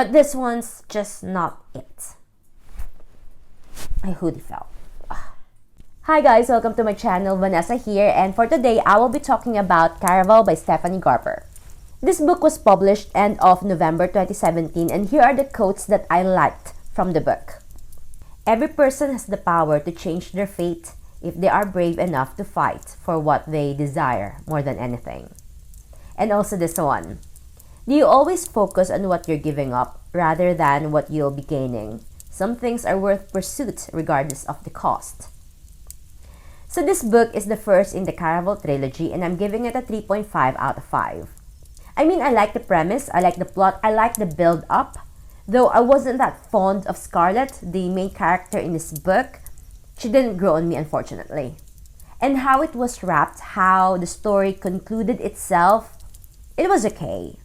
But this one's just not it. My hoodie fell. Hi guys, welcome to my channel. Vanessa here, and for today I will be talking about Caraval by Stephanie Garber. This book was published end of November 2017, and here are the quotes that I liked from the book. Every person has the power to change their fate if they are brave enough to fight for what they desire more than anything. And also this one. Do you always focus on what you're giving up rather than what you'll be gaining? Some things are worth pursuit regardless of the cost. So this book is the first in the Caraval Trilogy, and I'm giving it a 3.5 out of 5. I mean, I like the premise, I like the plot, I like the build-up. Though I wasn't that fond of Scarlett, the main character in this book, she didn't grow on me, unfortunately. And how it was wrapped, how the story concluded itself, it was okay.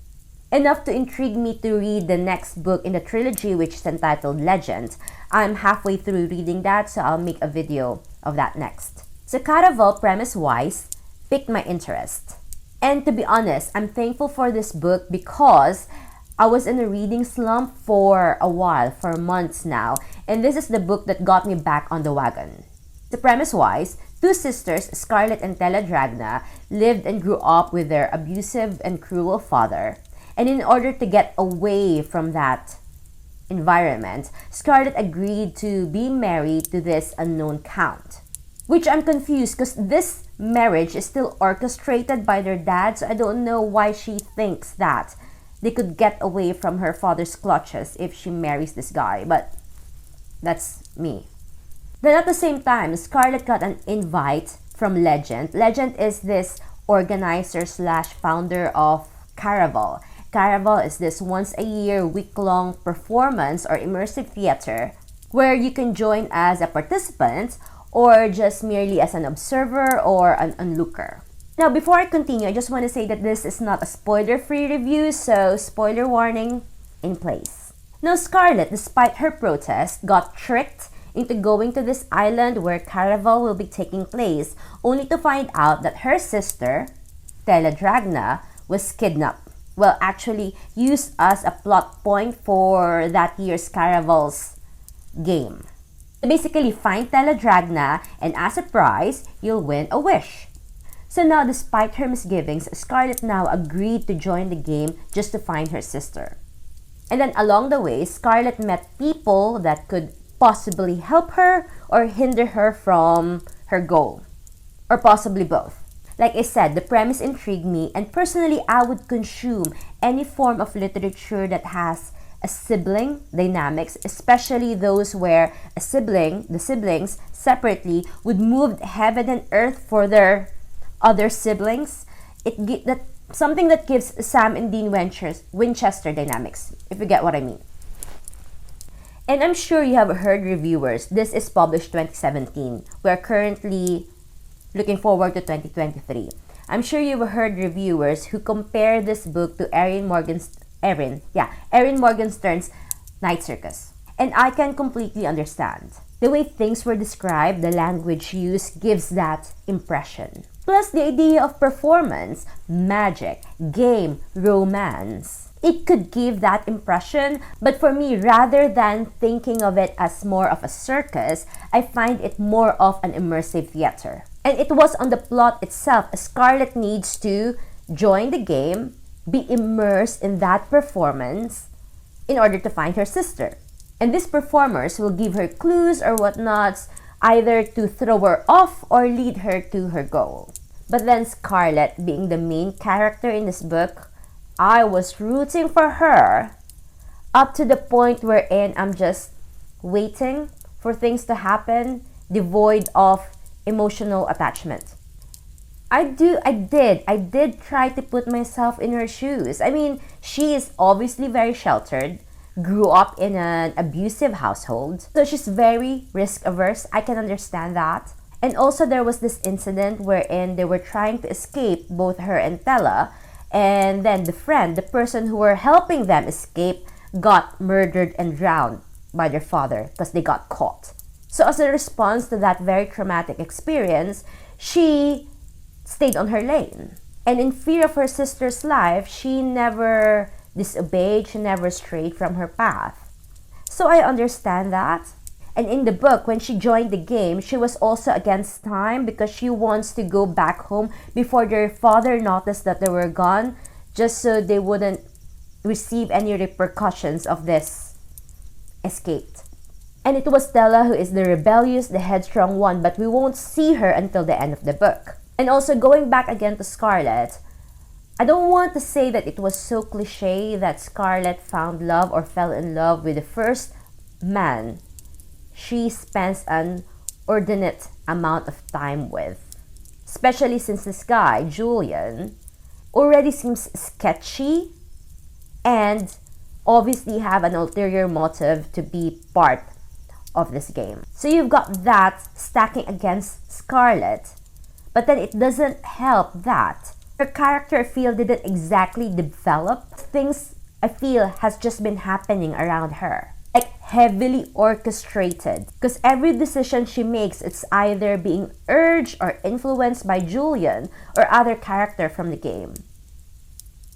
Enough to intrigue me to read the next book in the trilogy, which is entitled Legend. I'm halfway through reading that, so I'll make a video of that next. So Caraval, premise-wise, piqued my interest. And to be honest, I'm thankful for this book because I was in a reading slump for a while, for months now, and this is the book that got me back on the wagon. The premise-wise, two sisters, Scarlett and Teledragna, lived and grew up with their abusive and cruel father. And in order to get away from that environment, Scarlett agreed to be married to this unknown count. Which I'm confused because this marriage is still orchestrated by their dad, so I don't know why she thinks that they could get away from her father's clutches if she marries this guy, but that's me. Then at the same time, Scarlett got an invite from Legend. Legend is this organizer slash founder of Caraval. Caraval is this once-a-year, week-long performance or immersive theater where you can join as a participant or just merely as an observer or an onlooker. Now, before I continue, I just want to say that this is not a spoiler-free review, so spoiler warning in place. Now, Scarlett, despite her protest, got tricked into going to this island where Caraval will be taking place, only to find out that her sister, Teledragna, was kidnapped. Well, actually used as a plot point for that year's Caraval's game. Basically, find Teledragna, and as a prize, you'll win a wish. So now, despite her misgivings, Scarlett now agreed to join the game just to find her sister. And then along the way, Scarlett met people that could possibly help her or hinder her from her goal. Or possibly both. Like I said, the premise intrigued me, and personally, I would consume any form of literature that has a sibling dynamics, especially those where the siblings separately would move heaven and earth for their other siblings. Something that gives Sam and Dean Winchester dynamics, if you get what I mean. And I'm sure you have heard reviewers. This is published 2017. We're currently looking forward to 2023. I'm sure you've heard reviewers who compare this book to Erin Morgenstern's Night Circus. And I can completely understand. The way things were described, the language used gives that impression. Plus the idea of performance, magic, game, romance. It could give that impression, but for me, rather than thinking of it as more of a circus, I find it more of an immersive theater. And it was on the plot itself. Scarlett needs to join the game, be immersed in that performance in order to find her sister. And these performers will give her clues or whatnots, either to throw her off or lead her to her goal. But then Scarlett, being the main character in this book, I was rooting for her up to the point wherein I'm just waiting for things to happen, devoid of emotional attachment. I did try to put myself in her shoes. I mean, she is obviously very sheltered, grew up in an abusive household, so she's very risk averse. I can understand that. And also there was this incident wherein they were trying to escape, both her and Tella, and then the person who were helping them escape, got murdered and drowned by their father because they got caught. So as a response to that very traumatic experience, she stayed on her lane. And in fear of her sister's life, she never disobeyed, she never strayed from her path. So I understand that. And in the book, when she joined the game, she was also against time because she wants to go back home before their father noticed that they were gone, just so they wouldn't receive any repercussions of this escape. And it was Stella who is the rebellious, the headstrong one, but we won't see her until the end of the book. And also going back again to Scarlet, I don't want to say that it was so cliche that Scarlet found love or fell in love with the first man she spends an inordinate amount of time with. Especially since this guy, Julian, already seems sketchy and obviously have an ulterior motive to be part of this game. So you've got that stacking against Scarlet, but then it doesn't help that her character, I feel, didn't exactly develop. Things, I feel, has just been happening around her. Like heavily orchestrated. Because every decision she makes, it's either being urged or influenced by Julian or other character from the game.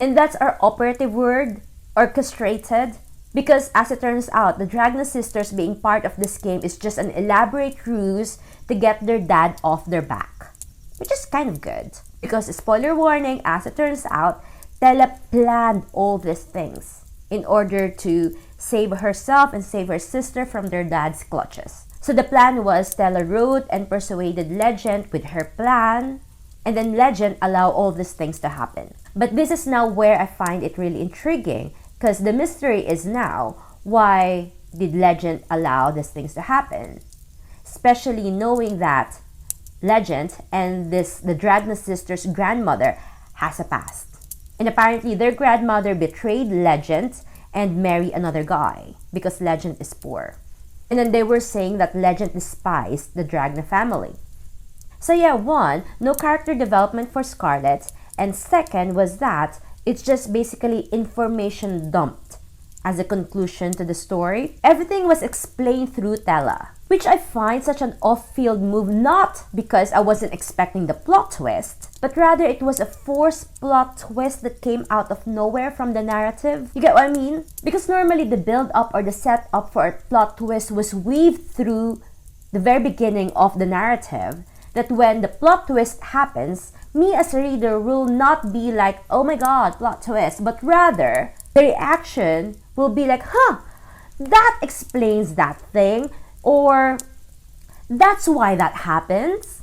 And that's our operative word, orchestrated. Because as it turns out, the Dragna sisters being part of this game is just an elaborate ruse to get their dad off their back. Which is kind of good. Because, spoiler warning, as it turns out, Stella planned all these things in order to save herself and save her sister from their dad's clutches. So the plan was Stella wrote and persuaded Legend with her plan, and then Legend allowed all these things to happen. But this is now where I find it really intriguing, because the mystery is now, why did Legend allow these things to happen? Especially knowing that Legend and the Dragna sisters' grandmother has a past. And apparently their grandmother betrayed Legend and married another guy because Legend is poor. And then they were saying that Legend despised the Dragna family. So yeah, one, no character development for Scarlet, and second was that it's just basically information dumped as a conclusion to the story. Everything was explained through Stella, which I find such an off-field move, not because I wasn't expecting the plot twist, but rather it was a forced plot twist that came out of nowhere from the narrative. You get what I mean? Because normally the build-up or the setup for a plot twist was weaved through the very beginning of the narrative, that when the plot twist happens, me as a reader will not be like, oh my god, plot twist, but rather the reaction will be like, huh, that explains that thing, or that's why that happens.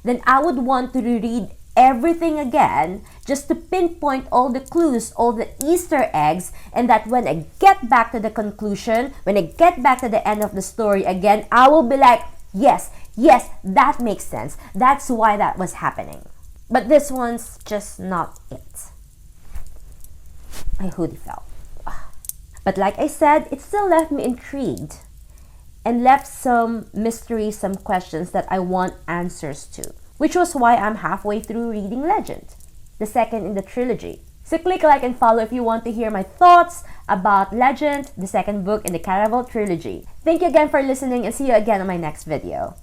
Then I would want to reread everything again just to pinpoint all the clues, all the Easter eggs, and that when I get back to the conclusion, when I get back to the end of the story again, I will be like, yes, that makes sense. That's why that was happening. But this one's just not it. I hoodie fell. But like I said, it still left me intrigued and left some mysteries, some questions that I want answers to, which was why I'm halfway through reading Legend, the second in the trilogy. So click like and follow if you want to hear my thoughts about Legend, the second book in the Caraval Trilogy. Thank you again for listening and see you again on my next video.